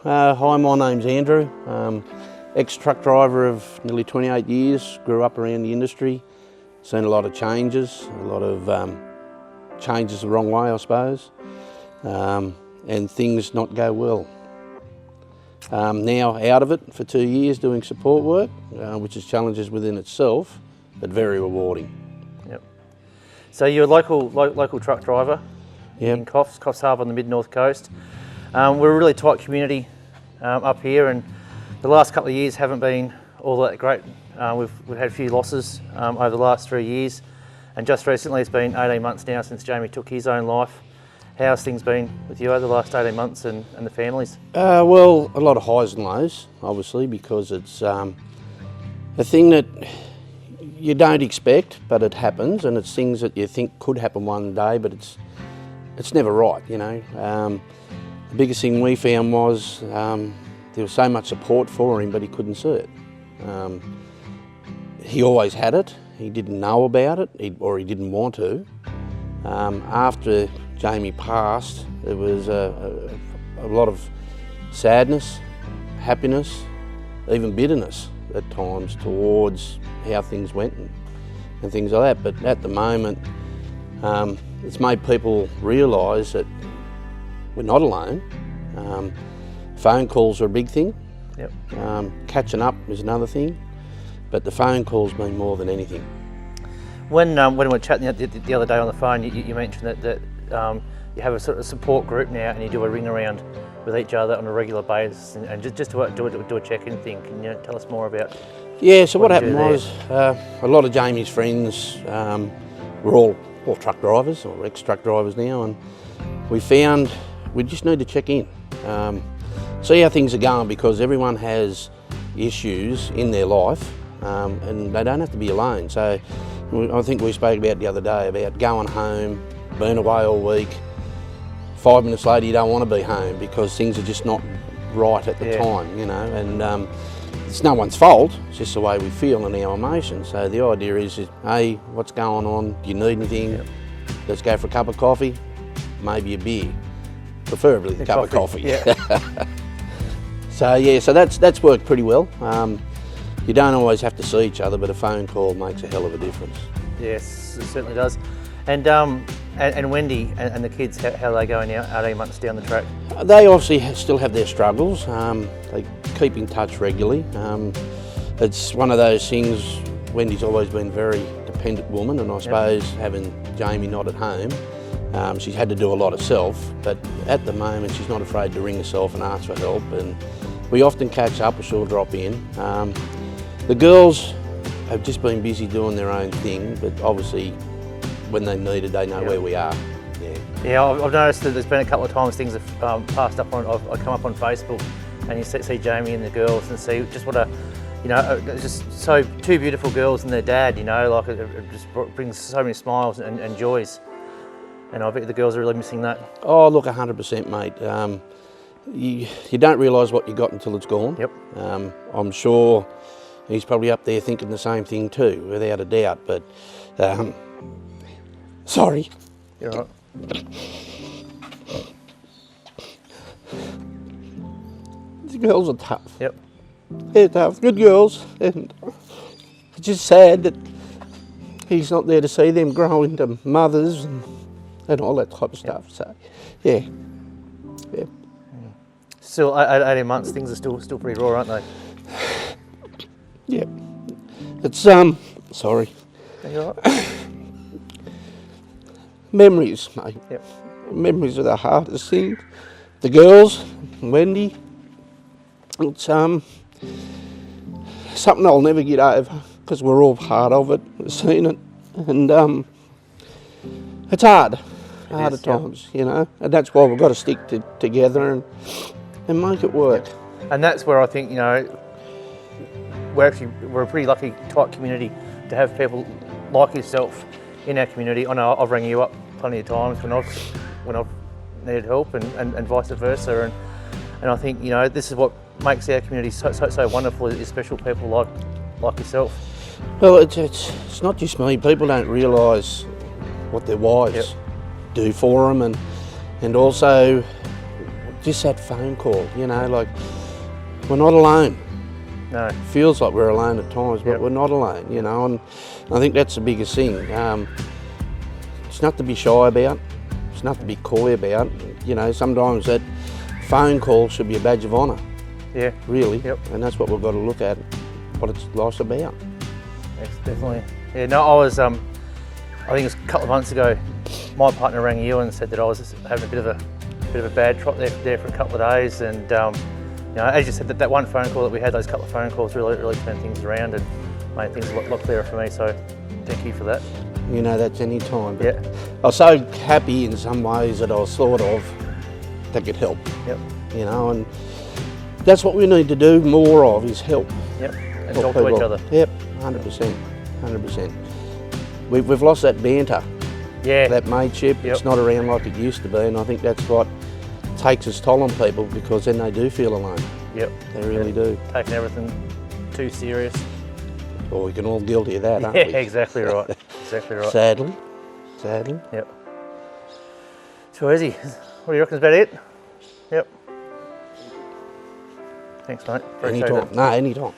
Hi, my name's Andrew. Ex-truck driver of nearly 28 years, grew up around the industry, seen a lot of changes, changes the wrong way, I suppose, and things not go well. Now out of it for 2 years doing support work, which is challenges within itself, but very rewarding. Yep. So you're a local truck driver Yep. in Coffs Harbour on the mid-north coast. We're a really tight community up here, and the last couple of years haven't been all that great. We've had a few losses over the last 3 years, and just recently it's been 18 months now since Jamie took his own life. How's things been with you over the last 18 months and the families? Well, a lot of highs and lows, obviously, because it's a thing that you don't expect, but it happens, and it's things that you think could happen one day, but it's never right, you know. The biggest thing we found was there was so much support for him, but he couldn't see it. He always had it. He didn't know about it, or he didn't want to. After Jamie passed, there was a lot of sadness, happiness, even bitterness at times towards how things went and things like that. But at the moment, it's made people realise that we're not alone. Phone calls are a big thing. Yep. Catching up is another thing, but the phone calls mean more than anything. When we were chatting the other day on the phone, you mentioned that you have a sort of support group now, and you do a ring around with each other on a regular basis, and just to do a check-in thing. Can you tell us more about? Yeah. So what happened was a lot of Jamie's friends were all truck drivers or ex-truck drivers now, and we found we just need to check in, see how things are going, because everyone has issues in their life, and they don't have to be alone. So I think we spoke about the other day about going home, being away all week. 5 minutes later, you don't want to be home because things are just not right at the time, you know. And it's no one's fault. It's just the way we feel and our emotions. So the idea is, hey, what's going on? Do you need anything? Yep. Let's go for a cup of coffee, maybe a beer, preferably a cup of coffee. Yeah. So that's worked pretty well. You don't always have to see each other, but a phone call makes a hell of a difference. Yes, it certainly does. And Wendy and the kids, how are they going out 18 months down the track? They obviously still have their struggles. They keep in touch regularly. It's one of those things. Wendy's always been a very dependent woman, and I suppose having Jamie not at home, she's had to do a lot herself. But at the moment, she's not afraid to ring herself and ask for help. And we often catch up, or she'll drop in. The girls have just been busy doing their own thing, but obviously when they need it, they know where we are. Yeah, I've noticed that there's been a couple of times things have passed up on. I've come up on Facebook, and you see Jamie and the girls, and see just what it's just so two beautiful girls and their dad. You know, like it just brings so many smiles and joys. And I bet the girls are really missing that. Oh, look, 100%, mate. You don't realise what you got until it's gone. Yep. I'm sure he's probably up there thinking the same thing too, without a doubt. But sorry. You're right. The girls are tough. Yep. They're tough, good girls, and it's just sad that he's not there to see them grow into mothers and all that type of stuff. So, yeah. Still, 18 months, things are still pretty raw, aren't they? Yeah. It's sorry. Are you all right? Memories, mate. Yep. Memories are the hardest thing. The girls, Wendy, it's something I'll never get over, because we're all part of it, we've seen it, and it's hard at times, you know, and that's why we've got to stick together and make it work. Yep. And that's where I think, you know, we're a pretty lucky, tight community to have people like yourself in our community. I know I've rang you up plenty of times when I've needed help, and vice versa, and I think, you know, this is what makes our community so wonderful, is special people like yourself. Well, it's not just me. People don't realise what their wives do for them, and also just that phone call, you know, like we're not alone. No. Feels like we're alone at times, but Yep. we're not alone, you know, and I think that's the biggest thing. It's not to be shy about, it's not to be coy about, you know, sometimes that phone call should be a badge of honour, Yeah. really, Yep. and that's what we've got to look at, what it's life's about. Yes, definitely. Yeah, no, I was, I think it was a couple of months ago, my partner rang you and said that I was having a bit of a bad trot there for a couple of days, and you know, as you said, that one phone call that we had, those couple of phone calls really turned things around and made things a lot clearer for me, so thank you for that. You know, that's any time. But Yeah. I was so happy in some ways that I was thought of that could help, Yep. you know, and that's what we need to do more of, is help. Yep. And Help talk to each people. other. Yep, 100%, 100%. We've lost that banter, Yeah. that mateship. Yep. It's not around like it used to be, and I think that's what takes its toll on people, because then they do feel alone. Yep. They really do. Taking everything too serious. Or we can all guilty of that, aren't Yeah, we? exactly right. Exactly right. Sadly. Yep. Too easy. What do you reckon is about it? Yep. Thanks, mate. Appreciate Anytime. it. No, anytime.